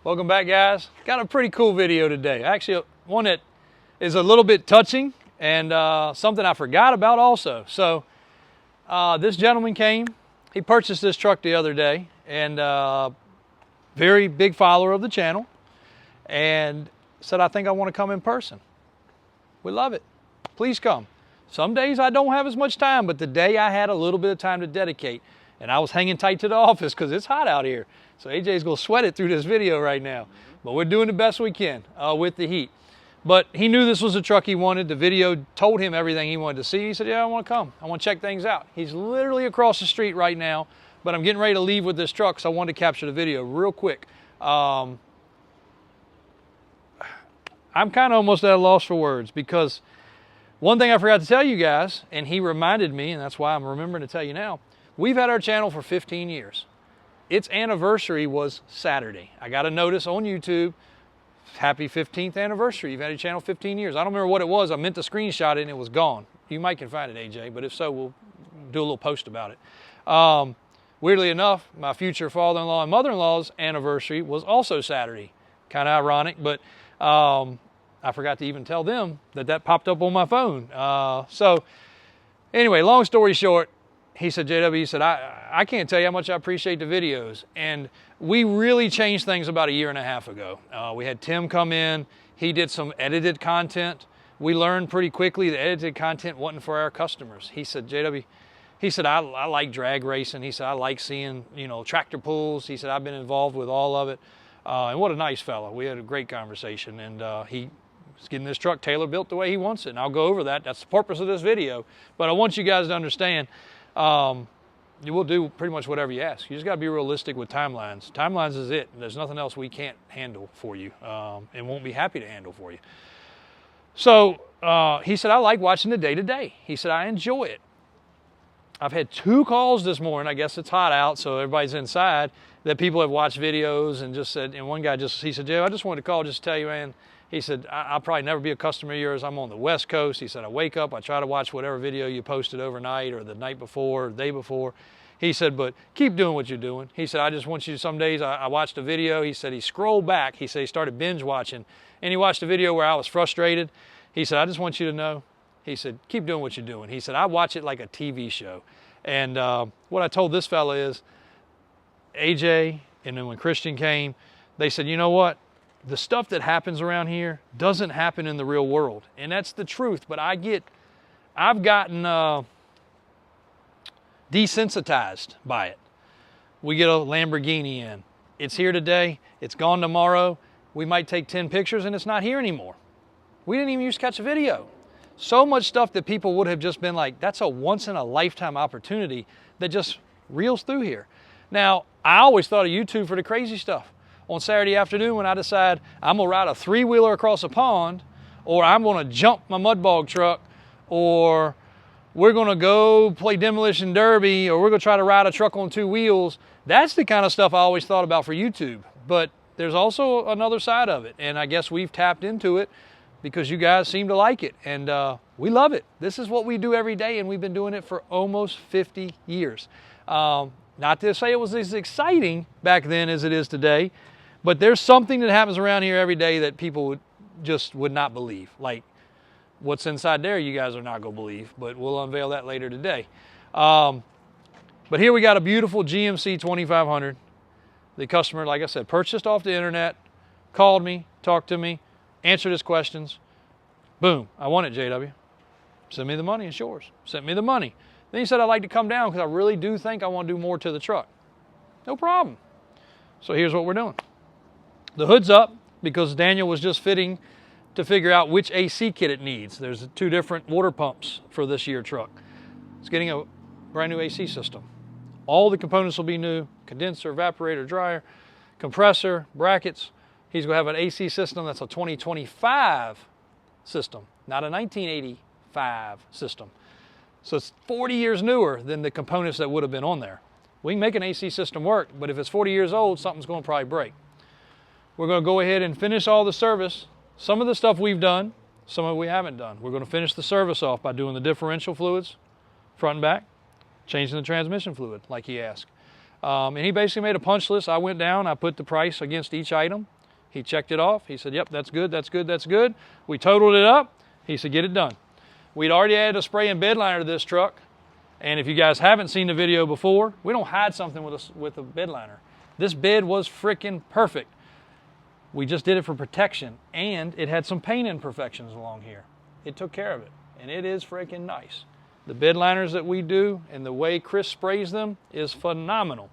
Welcome back, guys. Got a pretty cool video today. Actually, one that is a little bit touching and something I forgot about also. So this gentleman came. He purchased this truck the other day, and very big follower of the channel, and said, I think I want to come in person. We love it. Please come. Some days I don't have as much time, but today I had a little bit of time to dedicate, and I was hanging tight to the office because it's hot out here. So AJ's gonna sweat it through this video right now, but we're doing the best we can with the heat. But he knew this was a truck he wanted. The video told him everything he wanted to see. He said, yeah, I want to come. I want to check things out. He's literally across the street right now, but I'm getting ready to leave with this truck, so I wanted to capture the video real quick. I'm kind of almost at a loss for words, because one thing I forgot to tell you guys, and he reminded me, and that's why I'm remembering to tell you now, we've had our channel for 15 years. Its anniversary was Saturday. I got a notice on YouTube, happy 15th anniversary. You've had your channel 15 years. I don't remember what it was. I meant to screenshot it and it was gone. You might can find it, AJ, but if so, we'll do a little post about it. Weirdly enough, my future father-in-law and mother-in-law's anniversary was also Saturday. Kind of ironic, but I forgot to even tell them that popped up on my phone. So anyway, long story short, he said, JW, he said, I can't tell you how much I appreciate the videos. And we really changed things about a year and a half ago. We had Tim come in. He did some edited content. We learned pretty quickly that edited content wasn't for our customers. He said, JW, he said, I like drag racing. He said, I like seeing, tractor pulls. He said, I've been involved with all of it. And what a nice fellow. We had a great conversation. And he's getting this truck tailor built the way he wants it. And I'll go over that. That's the purpose of this video. But I want you guys to understand, you will do pretty much whatever you ask. You just got to be realistic with timelines. Timelines is it. There's nothing else we can't handle for you and won't be happy to handle for you. So he said, I like watching the day-to-day. He said, I enjoy it. I've had 2 calls this morning. I guess it's hot out, so everybody's inside, that people have watched videos and just said, and one guy he said, Joe, I just wanted to call just to tell you, man, he said, I'll probably never be a customer of yours. I'm on the West Coast. He said, I wake up, I try to watch whatever video you posted overnight or the night before, or the day before. He said, but keep doing what you're doing. He said, I just want you to, some days I watched a video. He said, he scrolled back. He said, he started binge watching, and he watched a video where I was frustrated. He said, I just want you to know. He said, keep doing what you're doing. He said, I watch it like a TV show. And what I told this fella is, AJ, and then when Christian came, they said, you know what? The stuff that happens around here doesn't happen in the real world. And that's the truth. But I've gotten desensitized by it. We get a Lamborghini in. It's here today. It's gone tomorrow. We might take 10 pictures and it's not here anymore. We didn't even use to catch a video. So much stuff that people would have just been like, that's a once in a lifetime opportunity that just reels through here. Now, I always thought of YouTube for the crazy stuff. On Saturday afternoon when I decide I'm gonna ride a 3-wheeler across a pond, or I'm gonna jump my mud bog truck, or we're gonna go play demolition derby, or we're gonna try to ride a truck on 2 wheels. That's the kind of stuff I always thought about for YouTube. But there's also another side of it, and I guess we've tapped into it because you guys seem to like it, and we love it. This is what we do every day, and we've been doing it for almost 50 years. Not to say it was as exciting back then as it is today, but there's something that happens around here every day that people would not believe. Like what's inside there, you guys are not going to believe, but we'll unveil that later today. But here we got a beautiful GMC 2500. The customer, like I said, purchased off the internet, called me, talked to me, answered his questions. Boom, I want it, JW. Send me the money, it's yours. Sent me the money. Then he said, I'd like to come down because I really do think I want to do more to the truck. No problem. So here's what we're doing. The hood's up because Daniel was just fitting to figure out which AC kit it needs. There's 2 different water pumps for this year truck. It's getting a brand new AC system. All the components will be new: condenser, evaporator, dryer, compressor, brackets. He's going to have an AC system that's a 2025 system, not a 1985 system. So it's 40 years newer than the components that would have been on there. We can make an AC system work, but if it's 40 years old, something's going to probably break. We're going to go ahead and finish all the service. Some of the stuff we've done, some of it we haven't done. We're going to finish the service off by doing the differential fluids, front and back, changing the transmission fluid like he asked. And he basically made a punch list. I went down, I put the price against each item. He checked it off. He said, yep, that's good, that's good, that's good. We totaled it up. He said, get it done. We'd already added a spray and bed liner to this truck. And if you guys haven't seen the video before, we don't hide something with a bed liner. This bed was freaking perfect. We just did it for protection, and it had some paint imperfections along here. It took care of it, and it is freaking nice. The bed liners that we do and the way Chris sprays them is phenomenal.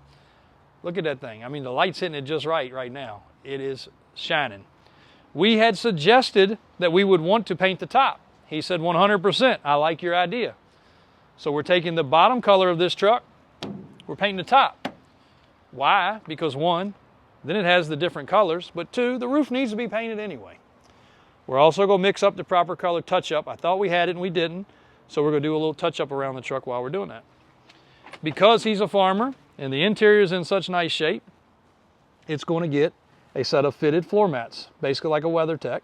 Look at that thing. I mean, the light's hitting it just right now. It is shining. We had suggested that we would want to paint the top. He said 100%, I like your idea. So we're taking the bottom color of this truck, we're painting the top. Why? Because one, then it has the different colors, but two, the roof needs to be painted anyway. We're also going to mix up the proper color touch-up. I thought we had it and we didn't, so we're going to do a little touch-up around the truck while we're doing that. Because he's a farmer and the interior is in such nice shape, it's going to get a set of fitted floor mats, basically like a WeatherTech.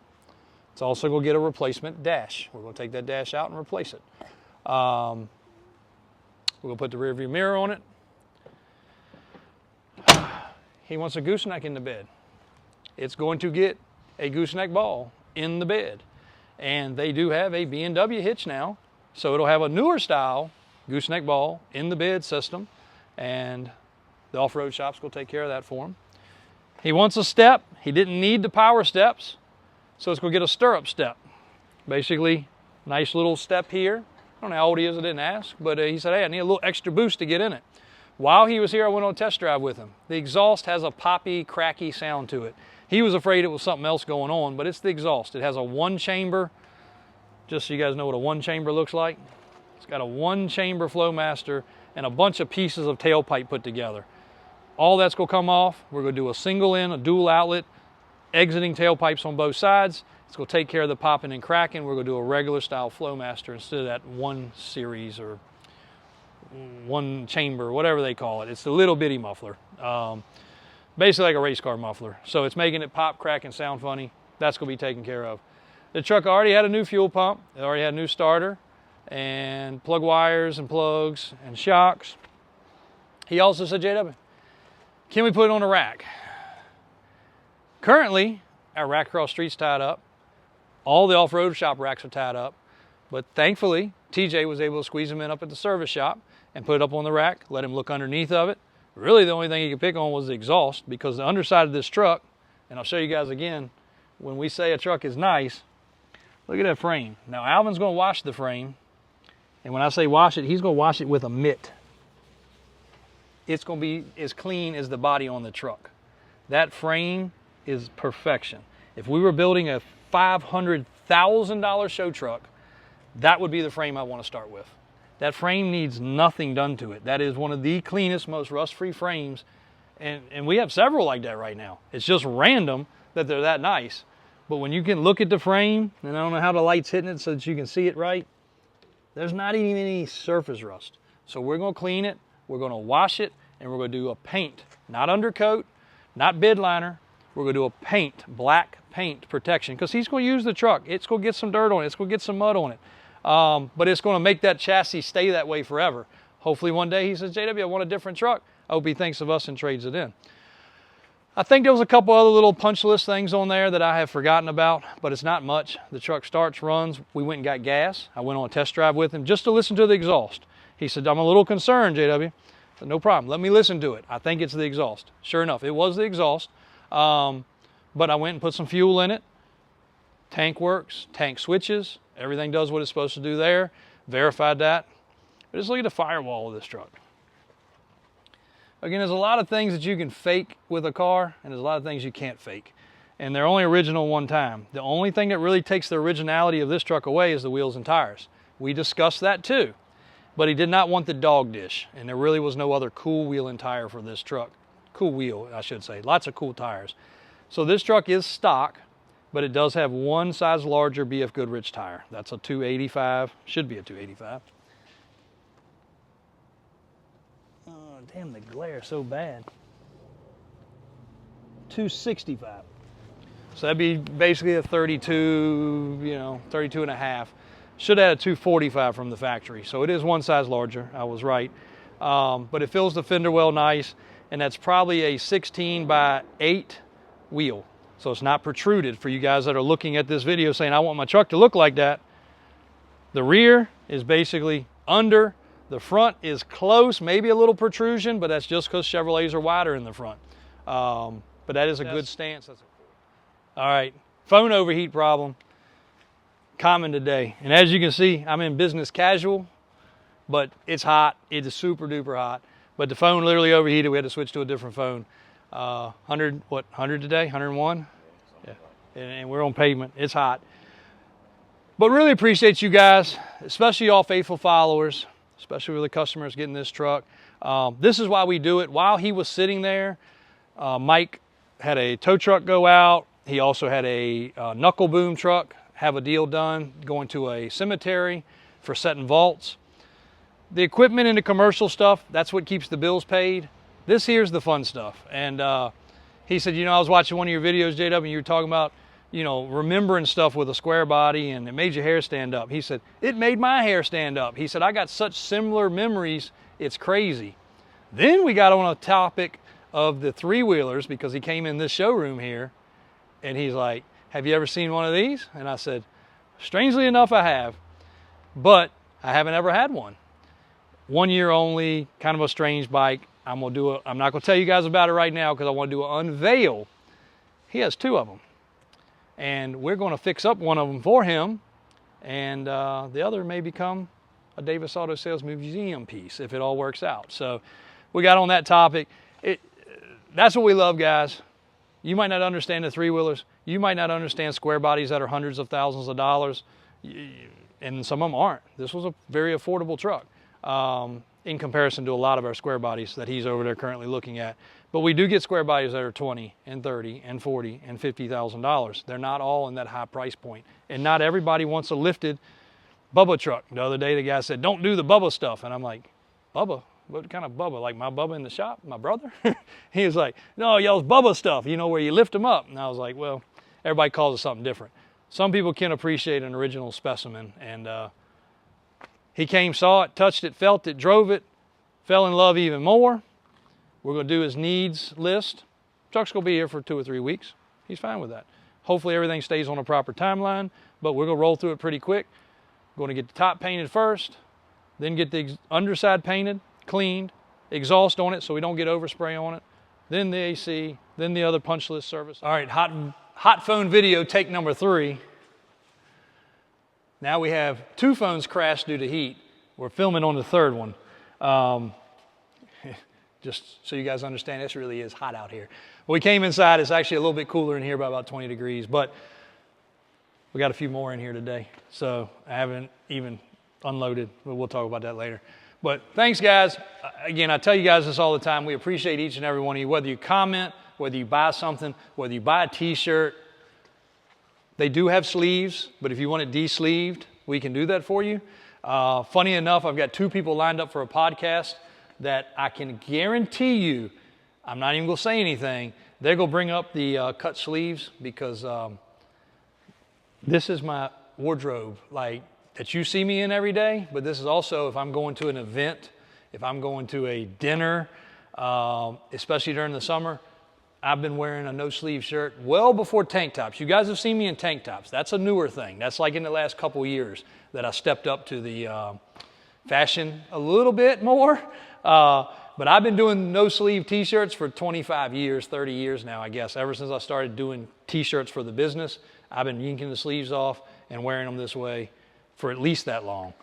It's also going to get a replacement dash. We're going to take that dash out and replace it. We're going to put the rear view mirror on it. He wants a gooseneck in the bed. It's going to get a gooseneck ball in the bed. And they do have a B&W hitch now, so it'll have a newer style gooseneck ball in the bed system, and the off-road shop's going to take care of that for him. He wants a step. He didn't need the power steps, so it's going to get a stirrup step. Basically, nice little step here. I don't know how old he is, I didn't ask, but he said, hey, I need a little extra boost to get in it. While he was here, I went on a test drive with him. The exhaust has a poppy, cracky sound to it. He was afraid it was something else going on, but it's the exhaust. It has a one-chamber, just so you guys know what a one-chamber looks like. It's got a one-chamber Flowmaster and a bunch of pieces of tailpipe put together. All that's going to come off. We're going to do a single in, a dual outlet, exiting tailpipes on both sides. It's going to take care of the popping and cracking. We're going to do a regular style Flowmaster instead of that one series or one chamber, whatever they call it. It's a little bitty muffler. Basically like a race car muffler. So it's making it pop, crack, and sound funny. That's going to be taken care of. The truck already had a new fuel pump. It already had a new starter and plug wires and plugs and shocks. He also said, JW, can we put it on a rack? Currently, our rack across street's tied up. All the off-road shop racks are tied up. But thankfully, TJ was able to squeeze them in up at the service shop and put it up on the rack, let him look underneath of it. Really, the only thing he could pick on was the exhaust, because the underside of this truck, and I'll show you guys again, when we say a truck is nice, look at that frame. Now, Alvin's going to wash the frame, and when I say wash it, he's going to wash it with a mitt. It's going to be as clean as the body on the truck. That frame is perfection. If we were building a $500,000 show truck, that would be the frame I want to start with. That frame needs nothing done to it. That is one of the cleanest, most rust-free frames, and we have several like that right now. It's just random that they're that nice. But when you can look at the frame, and I don't know how the light's hitting it so that you can see it right, there's not even any surface rust. So we're going to clean it, we're going to wash it, and we're going to do a paint. Not undercoat, not bed liner. We're going to do a paint, black paint protection, because he's going to use the truck. It's going to get some dirt on it. It's going to get some mud on it. But it's going to make that chassis stay that way forever. Hopefully one day he says, JW, I want a different truck. I hope he thinks of us and trades it in. I think there was a couple other little punch list things on there that I have forgotten about, but it's not much. The truck starts, runs. We went and got gas. I went on a test drive with him just to listen to the exhaust. He said, I'm a little concerned, JW. I said, no problem. Let me listen to it. I think it's the exhaust. Sure enough, it was the exhaust. But I went and put some fuel in it. Tank works, tank switches. Everything does what it's supposed to do there. Verified that. But just look at the firewall of this truck. Again, there's a lot of things that you can fake with a car, and there's a lot of things you can't fake. And they're only original one time. The only thing that really takes the originality of this truck away is the wheels and tires. We discussed that too. But he did not want the dog dish, and there really was no other cool wheel and tire for this truck. Cool wheel, I should say. Lots of cool tires. So this truck is stock, but it does have one size larger BF Goodrich tire. That's a 285, should be a 285. Oh, damn, the glare so bad. 265. So that'd be basically a 32, 32 and a half. Should have had a 245 from the factory. So it is one size larger, I was right. But it fills the fender well nice, and that's probably a 16 by 8 wheel. so it's not protruded. For you guys that are looking at this video saying, I want my truck to look like that, the rear is basically under, the front is close, maybe a little protrusion, but that's just because Chevrolets are wider in the front. But that is a good stance. All right, phone overheat problem, common today. And as you can see, I'm in business casual, but it's hot. It is super duper hot. But the phone literally overheated. We had to switch to a different phone. 100 today? 101? Yeah. And we're on pavement. It's hot. But really appreciate you guys, especially all faithful followers, especially with the customers getting this truck. This is why we do it. While he was sitting there, Mike had a tow truck go out. He also had a knuckle boom truck have a deal done, going to a cemetery for setting vaults. The equipment and the commercial stuff, that's what keeps the bills paid. This here's the fun stuff. And he said, I was watching one of your videos, JW, and you were talking about, remembering stuff with a square body, and it made your hair stand up. He said, it made my hair stand up. He said, I got such similar memories, it's crazy. Then we got on a topic of the three-wheelers, because he came in this showroom here, and he's like, have you ever seen one of these? And I said, strangely enough, I have, but I haven't ever had one. 1 year only, kind of a strange bike. I'm not gonna tell you guys about it right now because I want to do an unveil. He has 2 of them. And we're gonna fix up one of them for him. And the other may become a Davis Auto Sales Museum piece if it all works out. So we got on that topic. That's what we love, guys. You might not understand the three-wheelers. You might not understand square bodies that are hundreds of thousands of dollars. And some of them aren't. This was a very affordable truck. In comparison to a lot of our square bodies that he's over there currently looking at. But we do get square bodies that are $20 and $30 and $40 and $50,000. They're not all in that high price point. And not everybody wants a lifted Bubba truck. The other day the guy said, don't do the Bubba stuff. And I'm like, Bubba? What kind of Bubba? Like my Bubba in the shop? My brother? He was like, no, y'all's Bubba stuff, where you lift them up. And I was like, well, everybody calls it something different. Some people can appreciate an original specimen, and he came, saw it, touched it, felt it, drove it, fell in love even more. We're going to do his needs list. Truck's going to be here for 2 or 3 weeks. He's fine with that. Hopefully everything stays on a proper timeline, but we're going to roll through it pretty quick. Going to get the top painted first, then get the underside painted, cleaned, exhaust on it so we don't get overspray on it, then the AC, then the other punch list service. All right, hot phone video take number 3. Now we have 2 phones crashed due to heat. We're filming on the 3rd one. Just so you guys understand, this really is hot out here. When we came inside, it's actually a little bit cooler in here by about 20 degrees, but we got a few more in here today. So I haven't even unloaded, but we'll talk about that later. But thanks, guys. Again, I tell you guys this all the time. We appreciate each and every one of you, whether you comment, whether you buy something, whether you buy a t-shirt. They do have sleeves, but if you want it de-sleeved, we can do that for you. Funny enough, I've got 2 people lined up for a podcast that I can guarantee you, I'm not even going to say anything, they're going to bring up the cut sleeves, because this is my wardrobe, like that you see me in every day, but this is also if I'm going to an event, if I'm going to a dinner, especially during the summer. I've been wearing a no-sleeve shirt well before tank tops. You guys have seen me in tank tops. That's a newer thing. That's like in the last couple of years that I stepped up to the fashion a little bit more. But I've been doing no-sleeve t-shirts for 25 years, 30 years now, I guess. Ever since I started doing t-shirts for the business, I've been yanking the sleeves off and wearing them this way for at least that long.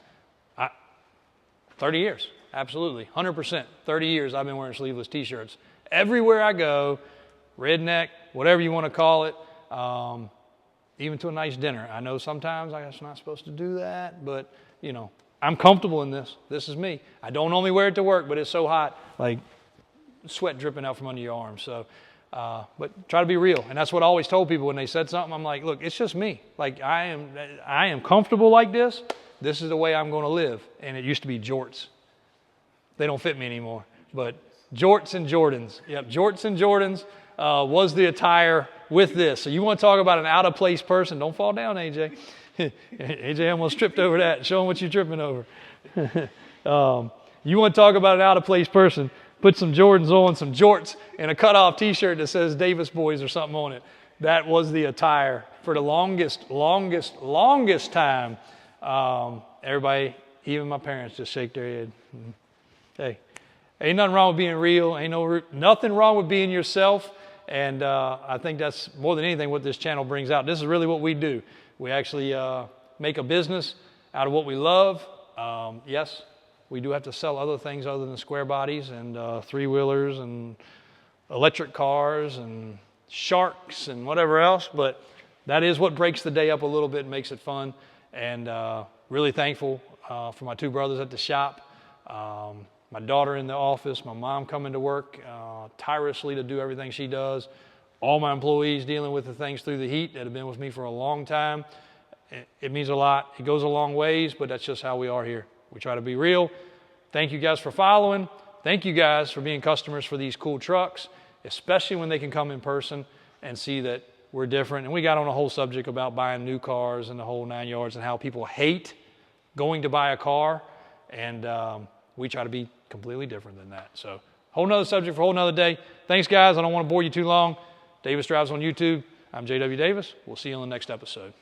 30 years, absolutely, 100%. 30 years I've been wearing sleeveless t-shirts. Everywhere I go, redneck, whatever you want to call it, even to a nice dinner. I know sometimes I'm not supposed to do that, but, I'm comfortable in this. This is me. I don't only wear it to work, but it's so hot, like sweat dripping out from under your arms. So, but try to be real. And that's what I always told people when they said something. I'm like, look, it's just me. Like I am comfortable like this. This is the way I'm going to live. And it used to be jorts. They don't fit me anymore, but jorts and Jordans. Yep, jorts and Jordans was the attire with this. So you want to talk about an out-of-place person. Don't fall down, AJ. AJ almost tripped over that. Show them what you're tripping over. You want to talk about an out-of-place person, put some Jordans on, some jorts, and a cut-off T-shirt that says Davis Boys or something on it. that was the attire for the longest time. Everybody, even my parents, just shake their head. Hey, ain't nothing wrong with being real. Ain't nothing wrong with being yourself. And I think that's more than anything what this channel brings out. This is really what we do. We actually make a business out of what we love. Yes, we do have to sell other things other than square bodies and three-wheelers and electric cars and sharks and whatever else, but that is what breaks the day up a little bit and makes it fun. And really thankful for my two brothers at the shop, my daughter in the office, my mom coming to work tirelessly to do everything she does, all my employees dealing with the things through the heat that have been with me for a long time. It means a lot. It goes a long ways, but that's just how we are here. We try to be real. Thank you guys for following. Thank you guys for being customers for these cool trucks, especially when they can come in person and see that we're different. And we got on a whole subject about buying new cars and the whole 9 yards and how people hate going to buy a car. And we try to be completely different than that. So whole nother subject for a whole nother day. Thanks, guys. I don't want to bore you too long. Davis Drives on YouTube. I'm J.W. Davis. We'll see you on the next episode.